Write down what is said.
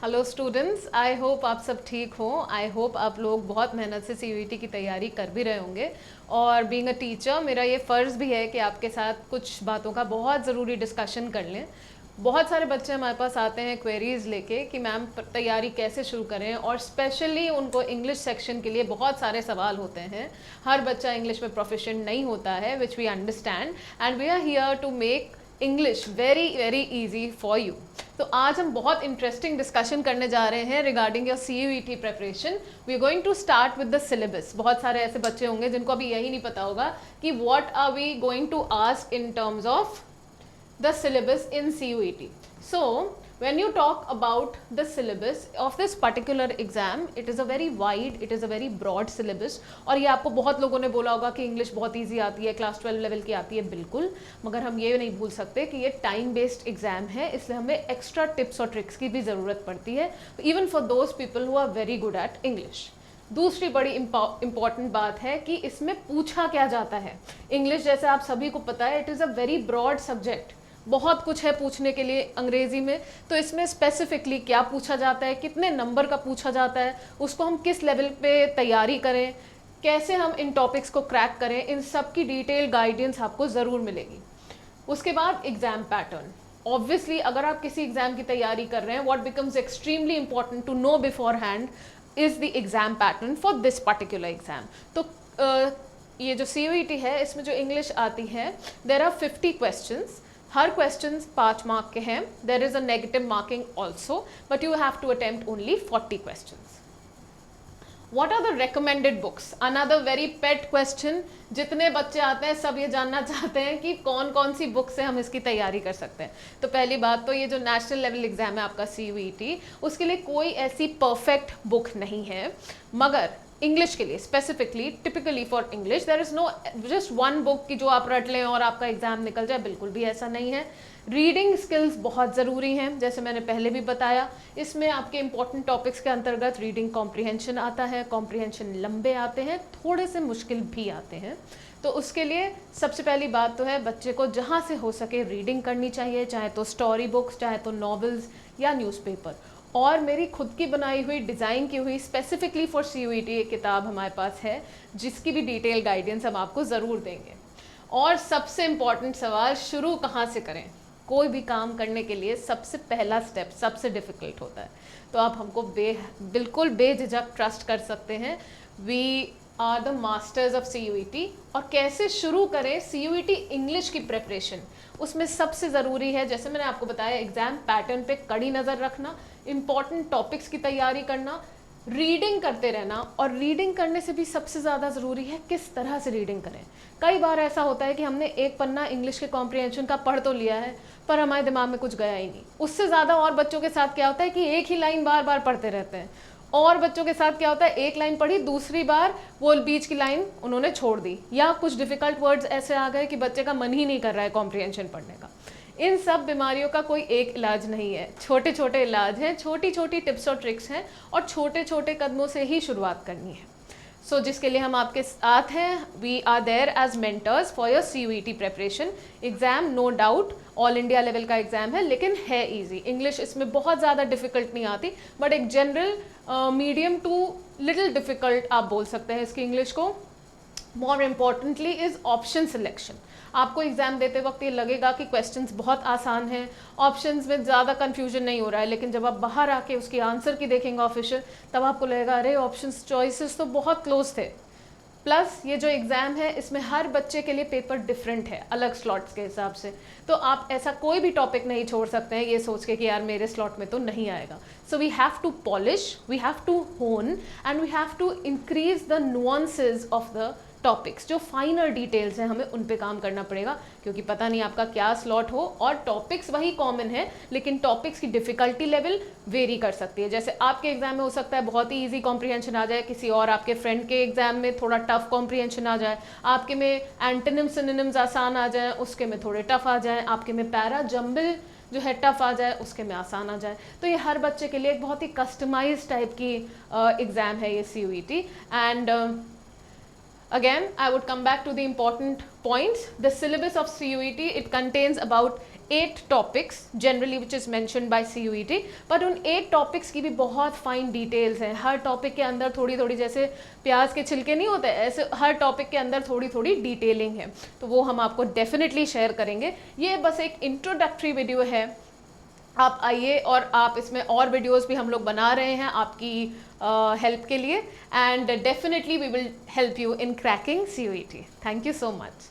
Hello students, I hope आप सब ठीक हो। आई होप आप लोग बहुत मेहनत से सीयूईटी की तैयारी कर भी रहे होंगे। और बीइंग अ टीचर मेरा ये फ़र्ज़ भी है कि आपके साथ कुछ बातों का बहुत ज़रूरी डिस्कशन कर लें। बहुत सारे बच्चे हमारे पास आते हैं क्वेरीज़ लेके कि मैम तैयारी कैसे शुरू करें, और स्पेशली उनको इंग्लिश सेक्शन के लिए बहुत सारे सवाल होते हैं। हर बच्चा इंग्लिश में प्रोफिशिएंट नहीं होता है, which we understand, and we are here to make English very very easy for you. तो आज हम बहुत इंटरेस्टिंग डिस्कशन करने जा रहे हैं regarding your CUET preparation. We are going to start with the syllabus. बहुत सारे ऐसे बच्चे होंगे जिनको अभी यही नहीं पता होगा कि what are we going to ask in terms of the syllabus in CUET. So when you talk about the syllabus of this particular exam, it is a very wide, it is a very broad syllabus. और ये आपको बहुत लोगों ने बोला होगा कि English बहुत ईजी आती है, क्लास 12 लेवल की आती है, बिल्कुल। मगर हम ये नहीं भूल सकते कि ये टाइम बेस्ड एग्जाम है, इसलिए हमें एक्स्ट्रा टिप्स और ट्रिक्स की भी ज़रूरत पड़ती है, even for those people who are very good at English. दूसरी बड़ी इंपॉर्टेंट बात है कि इसमें पूछा क्या जाता है। इंग्लिश, जैसे आप सभी को पता है, it is a very broad subject, बहुत कुछ है पूछने के लिए अंग्रेजी में। तो इसमें स्पेसिफिकली क्या पूछा जाता है, कितने नंबर का पूछा जाता है, उसको हम किस लेवल पे तैयारी करें, कैसे हम इन टॉपिक्स को क्रैक करें, इन सब की डिटेल गाइडेंस आपको ज़रूर मिलेगी। उसके बाद एग्ज़ाम पैटर्न। ऑब्वियसली अगर आप किसी एग्ज़ाम की तैयारी कर रहे हैं, what becomes extremely important to know beforehand is the exam pattern for this particular exam. तो ये जो CUET है, इसमें जो इंग्लिश आती है, देयर आर 50 क्वेश्चंस। हर क्वेश्चन 5 मार्क के हैं। There is a negative marking also, but you have to attempt only 40 question. What are the recommended books? Another very pet question. जितने बच्चे आते हैं सब ये जानना चाहते हैं कि कौन कौन सी बुक से हम इसकी तैयारी कर सकते हैं। तो पहली बात तो ये जो नेशनल लेवल एग्जाम है आपका CUET, उसके लिए कोई ऐसी परफेक्ट बुक नहीं है। मगर इंग्लिश के लिए specifically, typically for English, there is no just one book की जो आप रट लें और आपका एग्जाम निकल जाए, बिल्कुल भी ऐसा नहीं है। रीडिंग स्किल्स बहुत ज़रूरी हैं, जैसे मैंने पहले भी बताया। इसमें आपके इंपॉर्टेंट टॉपिक्स के अंतर्गत रीडिंग कॉम्प्रिहेंशन आता है। कॉम्प्रिहेंशन लंबे आते हैं, थोड़े से मुश्किल भी आते हैं। तो उसके लिए सबसे पहली बात तो है बच्चे को जहाँ से हो सके रीडिंग करनी चाहिए, चाहे तो स्टोरी बुक्स, चाहे तो नॉवेल्स या न्यूज़पेपर। और मेरी खुद की बनाई हुई, डिज़ाइन की हुई स्पेसिफिकली फॉर CUET एक किताब हमारे पास है, जिसकी भी डिटेल गाइडेंस हम आपको ज़रूर देंगे। और सबसे इम्पॉर्टेंट सवाल, शुरू कहाँ से करें? कोई भी काम करने के लिए सबसे पहला स्टेप सबसे डिफ़िकल्ट होता है। तो आप हमको बिल्कुल बेझिझक ट्रस्ट कर सकते हैं। We are the masters of CUET। और कैसे शुरू करें CUET इंग्लिश की प्रिपरेशन? उसमें सबसे ज़रूरी है, जैसे मैंने आपको बताया, एग्ज़ाम पैटर्न पे कड़ी नज़र रखना, इम्पॉर्टेंट टॉपिक्स की तैयारी करना, रीडिंग करते रहना। और रीडिंग करने से भी सबसे ज़्यादा ज़रूरी है किस तरह से रीडिंग करें। कई बार ऐसा होता है कि हमने एक पन्ना इंग्लिश के कॉम्प्रिहेंशन का पढ़ तो लिया है, पर हमारे दिमाग में कुछ गया ही नहीं। उससे ज़्यादा और बच्चों के साथ क्या होता है कि एक ही लाइन बार बार पढ़ते रहते हैं। और बच्चों के साथ क्या होता है, एक लाइन पढ़ी, दूसरी बार वो बीच की लाइन उन्होंने छोड़ दी, या कुछ डिफ़िकल्ट वर्ड्स ऐसे आ गए कि बच्चे का मन ही नहीं कर रहा है कॉम्प्रिहेंशन पढ़ने का। इन सब बीमारियों का कोई एक इलाज नहीं है, छोटे छोटे इलाज हैं, छोटी छोटी टिप्स और ट्रिक्स हैं, और छोटे छोटे कदमों से ही शुरुआत करनी है। सो जिसके लिए हम आपके साथ हैं। We are there as mentors for your CUET preparation. Exam no doubt all India level का एग्ज़ाम है, लेकिन है ईजी। इंग्लिश इसमें बहुत ज़्यादा डिफ़िकल्ट नहीं आती, बट एक general medium to little difficult आप बोल सकते हैं इसकी इंग्लिश को। More importantly is option selection. आपको एग्ज़ाम देते वक्त ये लगेगा कि क्वेश्चंस बहुत आसान हैं, ऑप्शंस में ज़्यादा कन्फ्यूजन नहीं हो रहा है, लेकिन जब आप बाहर आके उसकी आंसर की देखेंगे ऑफिशियल, तब आपको लगेगा अरे ऑप्शंस चॉइसेस तो बहुत क्लोज थे। प्लस ये जो एग्ज़ाम है, इसमें हर बच्चे के लिए पेपर डिफरेंट है, अलग स्लॉट्स के हिसाब से। तो आप ऐसा कोई भी टॉपिक नहीं छोड़ सकते हैं ये सोच के कि यार मेरे स्लॉट में तो नहीं आएगा। So we have to polish, we have to hone, and we have to increase the nuances of the topics. जो फाइनल डिटेल्स हैं हमें उन पे काम करना पड़ेगा, क्योंकि पता नहीं आपका क्या स्लॉट हो। और टॉपिक्स वही कॉमन है, लेकिन टॉपिक्स की डिफ़िकल्टी लेवल वेरी कर सकती है। जैसे आपके एग्जाम में हो सकता है बहुत ही इजी कॉम्प्रिहेंशन आ जाए, किसी और आपके फ्रेंड के एग्जाम में थोड़ा टफ कॉम्प्रिहेंशन आ जाए, आपके में एंटोनिम्स सिनोनिम्स आसान आ जाए, उसके में थोड़े टफ आ जाए, आपके में पैरा जंबल जो है टफ आ जाए, उसके में आसान आ जाए। तो ये हर बच्चे के लिए एक बहुत ही कस्टमाइज टाइप की एग्ज़ाम है ये CUET। And again I would come back to the important points. The syllabus of CUET, it contains about 8 topics generally which is mentioned by CUET, but उन 8 टॉपिक्स की भी बहुत फाइन डिटेल्स हैं। हर topic के अंदर थोड़ी थोड़ी, जैसे प्याज के छिलके नहीं होते, ऐसे हर टॉपिक के अंदर थोड़ी थोड़ी डिटेलिंग है, तो वो हम आपको डेफिनेटली शेयर करेंगे। ये बस एक इंट्रोडक्टरी वीडियो है, आप आइए, और आप इसमें और वीडियोस भी हम लोग बना रहे हैं आपकी हेल्प के लिए, and definitely we will help you in cracking CUET। Thank you so much.